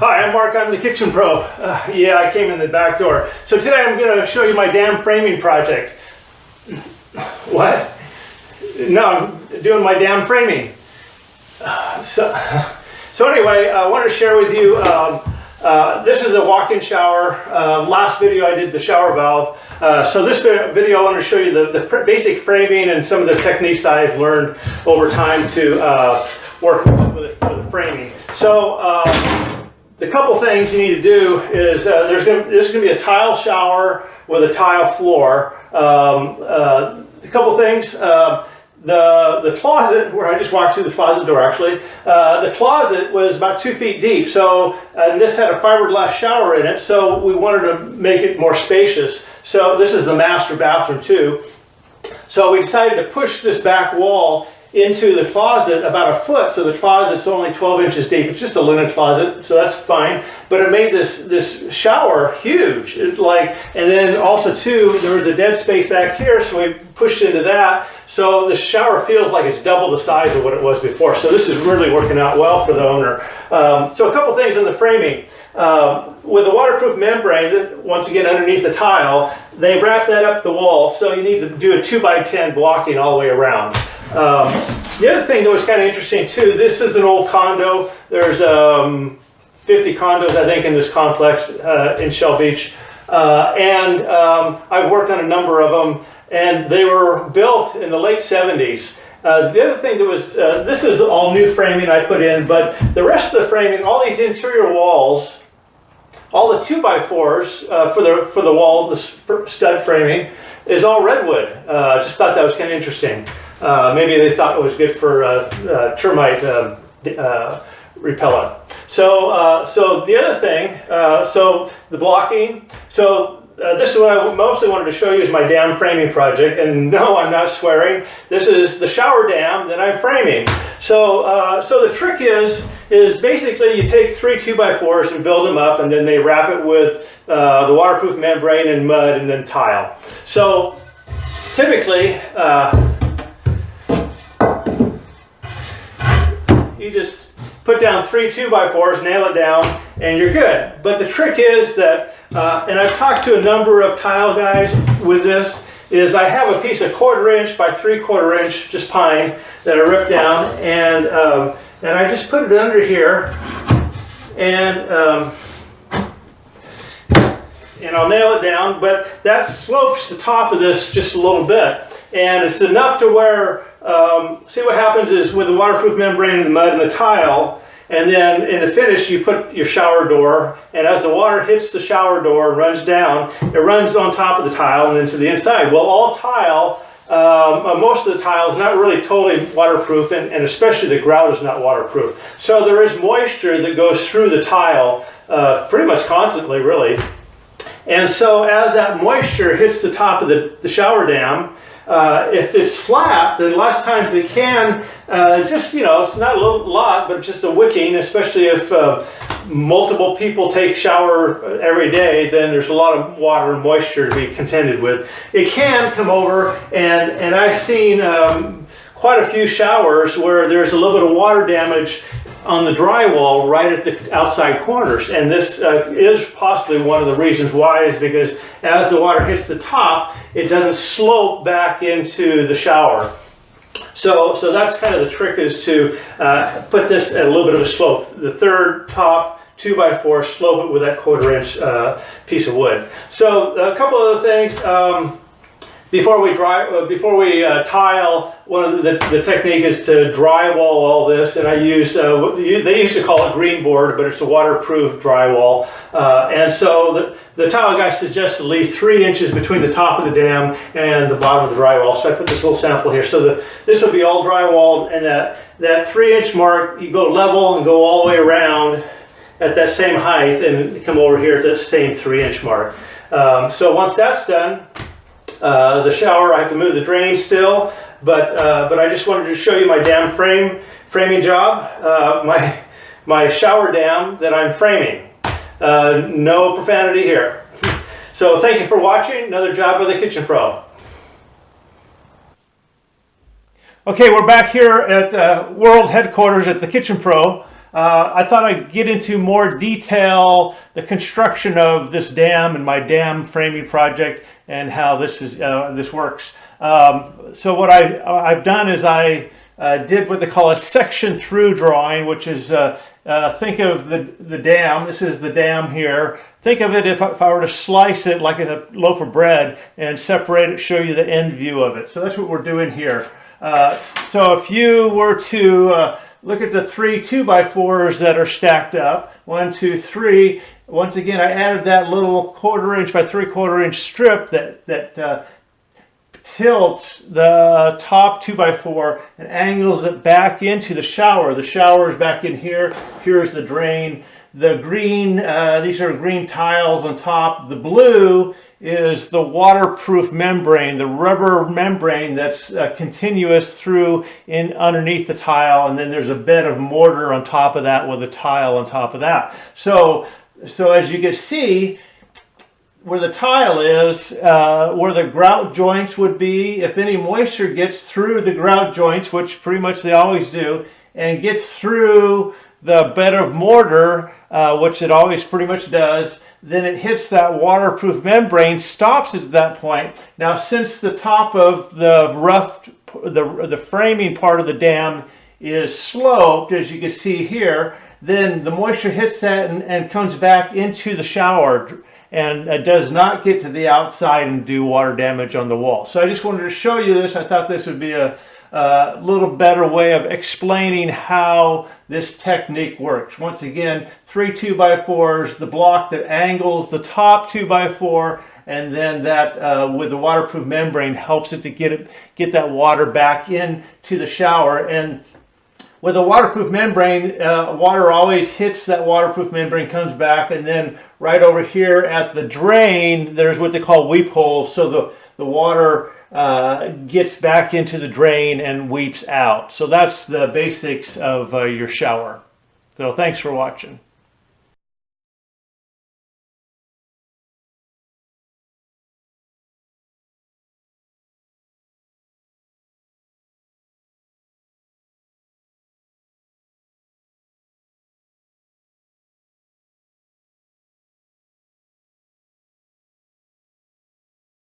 Hi, I'm Mark. I'm the Kitchen Pro. Yeah, I came in the back door. So today I'm going to show you my dam framing project. What? No, I'm doing my dam framing. So anyway, I want to share with you, this is a walk-in shower. Last video I did the shower valve. So this video I want to show you the basic framing and some of the techniques I've learned over time to work with it for the framing. So the couple things you need to do is this is going to be a tile shower with a tile floor. A couple things. The closet, where I just walked through the closet door actually, the closet was about 2 feet deep, so and this had a fiberglass shower in it, so we wanted to make it more spacious. So this is the master bathroom too. So we decided to push this back wall into the closet about a foot, so the closet's only 12 inches deep. It's just a linen closet, so that's fine. But it made this shower huge. And then also too, there was a dead space back here, so we pushed into that. So the shower feels like it's double the size of what it was before. So this is really working out well for the owner. So a couple things on the framing. With a waterproof membrane, that once again underneath the tile, they wrap that up the wall, so you need to do a 2x10 blocking all the way around. The other thing that was kind of interesting too, this is an old condo. There's 50 condos I think in this complex in Shell Beach, and I've worked on a number of them, and they were built in the late 70s. The other thing that was, this is all new framing I put in, but the rest of the framing, all these interior walls, all the 2x4s for the wall, the stud framing, is all redwood. Just thought that was kind of interesting. Maybe they thought it was good for termite repellent. So the other thing, so the blocking. So this is what I mostly wanted to show you is my dam framing project. And no, I'm not swearing. This is the shower dam that I'm framing. So so the trick is basically you take 3 2x4s and build them up, and then they wrap it with the waterproof membrane and mud and then tile. So typically, you just put down 3 2x4s, nail it down, and you're good. But the trick is that, and I've talked to a number of tile guys with this, is I have a piece of 1/4 inch by 3/4 inch, just pine, that I ripped down, and I just put it under here, and I'll nail it down, but that slopes the top of this just a little bit. And it's enough to where, see what happens is with the waterproof membrane and the mud and the tile, and then in the finish you put your shower door, and as the water hits the shower door and runs down, it runs on top of the tile and into the inside. Well, all tile, most of the tile is not really totally waterproof, and especially the grout is not waterproof. So there is moisture that goes through the tile pretty much constantly, really. And so as that moisture hits the top of the shower dam, if it's flat, then less times it can, just, you know, it's not a lot, but just a wicking, especially if multiple people take shower every day, then there's a lot of water and moisture to be contended with. It can come over, and I've seen quite a few showers where there's a little bit of water damage on the drywall right at the outside corners, and this is possibly one of the reasons why, is because as the water hits the top, it doesn't slope back into the shower. So that's kind of the trick, is to put this at a little bit of a slope. The third top 2x4, slope it with that 1/4 inch piece of wood. So a couple other things. Before we tile, one of the technique is to drywall all this, and I use, they used to call it green board, but it's a waterproof drywall. And so the tile guy suggests to leave 3 inches between the top of the dam and the bottom of the drywall. So I put this little sample here. So this will be all drywalled, and that 3 inch mark, you go level and go all the way around at that same height, and come over here at the same 3 inch mark. So once that's done, the shower, I have to move the drain still, but I just wanted to show you my dam framing job, my shower dam that I'm framing. No profanity here. So thank you for watching. Another job by the Kitchen Pro. Okay, we're back here at World Headquarters at the Kitchen Pro. I thought I'd get into more detail the construction of this dam and my dam framing project and how this works. So what I've done is I did what they call a section through drawing, which is think of the dam. This is the dam here. Think of it if I were to slice it like a loaf of bread and separate it, show you the end view of it. So that's what we're doing here. So if you were to look at the 3 2x4s that are stacked up, 1, 2, 3. Once again, I added that little 1/4 inch by 3/4 inch strip that tilts the top 2x4 and angles it back into the shower. The shower is back in here. Here's the drain. The green, these are green tiles on top. The blue is the waterproof membrane, the rubber membrane that's continuous through in underneath the tile, and then there's a bed of mortar on top of that with a tile on top of that. So as you can see, where the tile is, where the grout joints would be, if any moisture gets through the grout joints, which pretty much they always do, and gets through the bed of mortar, which it always pretty much does, then it hits that waterproof membrane, stops it at that point. Now, since the top of the framing part of the dam is sloped, as you can see here, then the moisture hits that and comes back into the shower, and it does not get to the outside and do water damage on the wall. So I just wanted to show you this. I thought this would be a little better way of explaining how this technique works. Once again, 3 2x4s, the block that angles the top 2x4, and then that with the waterproof membrane helps it to get that water back into the shower. And with a waterproof membrane, water always hits that waterproof membrane, comes back, and then right over here at the drain, there's what they call weep holes. So the water gets back into the drain and weeps out. So that's the basics of your shower. So thanks for watching.